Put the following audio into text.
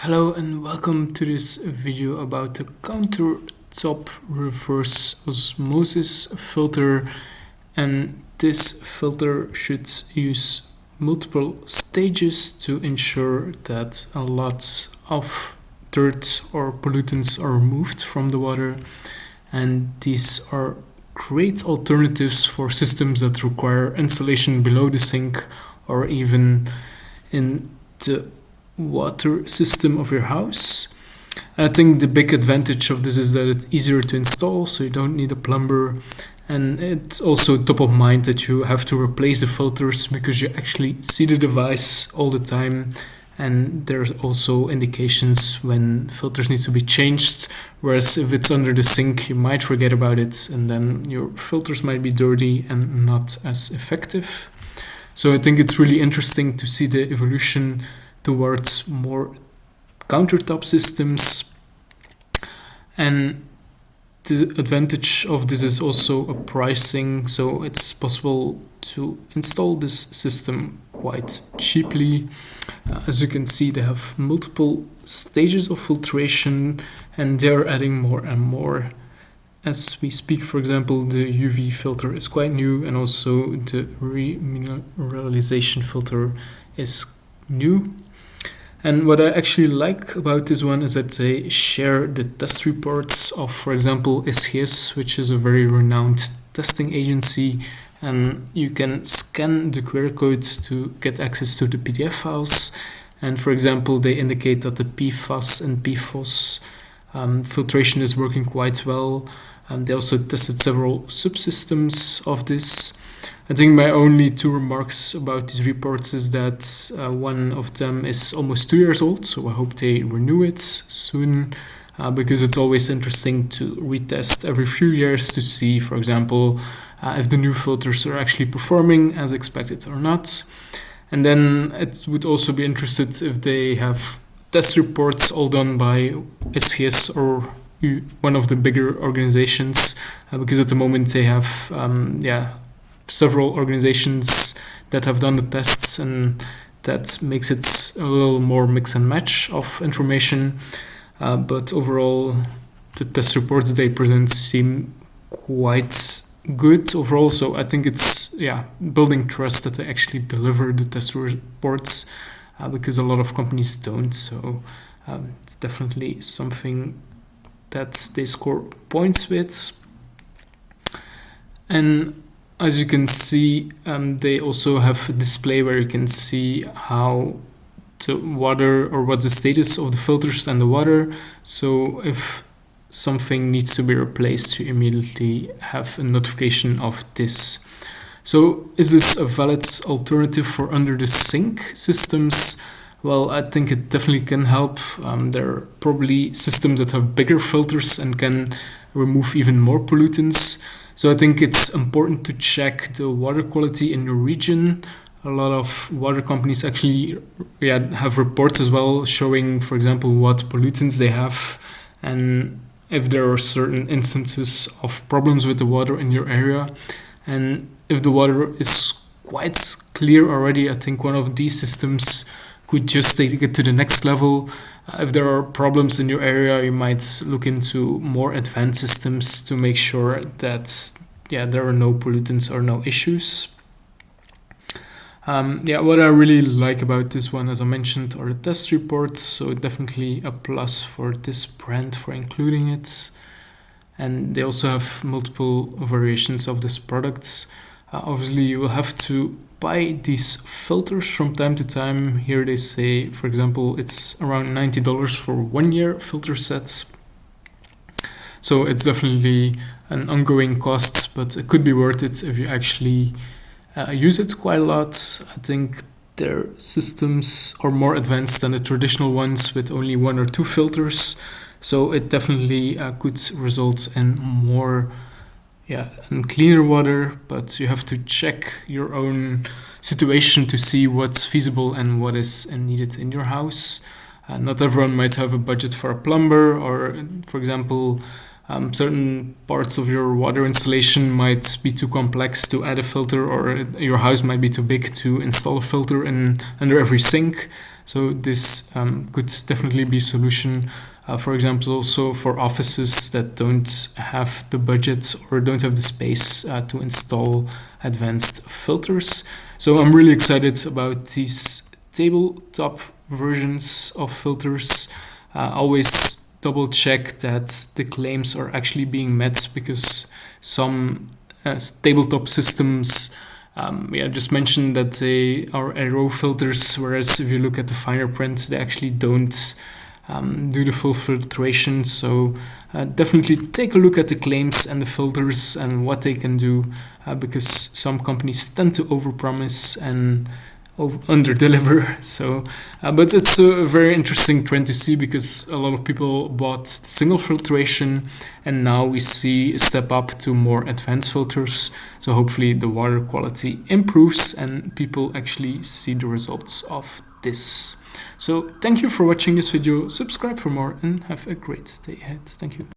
Hello and welcome to this video about the Countertop Reverse Osmosis filter, and this filter should use multiple stages to ensure that a lot of dirt or pollutants are removed from the water, and these are great alternatives for systems that require installation below the sink or even in the water system of your house. And I think the big advantage of this is that it's easier to install, so you don't need a plumber, and it's also top of mind that you have to replace the filters because you actually see the device all the time, and there's also indications when filters need to be changed, whereas if it's under the sink you might forget about it and then your filters might be dirty and not as effective. So I think it's really interesting to see the evolution towards more countertop systems, and the advantage of this is also a pricing, so it's possible to install this system quite cheaply. As you can see, they have multiple stages of filtration and they're adding more and more as we speak. For example, the UV filter is quite new, and also the remineralization filter is new. And what I actually like about this one is that they share the test reports of, for example, SGS, which is a very renowned testing agency, and you can scan the QR codes to get access to the PDF files. And for example, they indicate that the PFAS and PFOS filtration is working quite well. And they also tested several subsystems of this. I think my only two remarks about these reports is that one of them is almost 2 years old, so I hope they renew it soon, because it's always interesting to retest every few years to see, for example, if the new filters are actually performing as expected or not. And then it would also be interested if they have test reports all done by SGS or one of the bigger organizations, because at the moment they have several organizations that have done the tests, and that makes it a little more mix and match of information. But overall, the test reports they present seem quite good overall. So I think it's building trust that they actually deliver the test reports, because a lot of companies don't. So it's definitely something that they score points with. And as you can see, they also have a display where you can see how the water, or what's the status of the filters and the water. So if something needs to be replaced, you immediately have a notification of this. So is this a valid alternative for under the sink systems? Well, I think it definitely can help. There are probably systems that have bigger filters and can remove even more pollutants. So I think it's important to check the water quality in your region. A lot of water companies actually have reports as well showing, for example, what pollutants they have, and if there are certain instances of problems with the water in your area. And if the water is quite clear already, I think one of these systems could just take it to the next level. If there are problems in your area, you might look into more advanced systems to make sure that there are no pollutants or no issues. What I really like about this one, as I mentioned, are the test reports. So definitely a plus for this brand for including it. And they also have multiple variations of this product. Obviously, you will have to buy these filters from time to time. Here they say, for example, it's around $90 for 1 year filter sets. So it's definitely an ongoing cost, but it could be worth it if you actually use it quite a lot. I think their systems are more advanced than the traditional ones with only 1 or 2 filters. So it definitely could result in more and cleaner water, but you have to check your own situation to see what's feasible and what is needed in your house. Not everyone might have a budget for a plumber, or, for example, certain parts of your water installation might be too complex to add a filter, or your house might be too big to install a filter under every sink. So this could definitely be a solution. For example, also for offices that don't have the budget or don't have the space to install advanced filters. So I'm really excited about these tabletop versions of filters. Always double check that the claims are actually being met, because some tabletop systems just mentioned that they are aero filters, whereas if you look at the finer print, they actually don't do the full filtration. So definitely take a look at the claims and the filters and what they can do, because some companies tend to overpromise and under-deliver. So, but it's a very interesting trend to see, because a lot of people bought the single filtration, and now we see a step up to more advanced filters. So hopefully the water quality improves and people actually see the results of this. So thank you for watching this video. Subscribe for more and have a great day ahead. Thank you.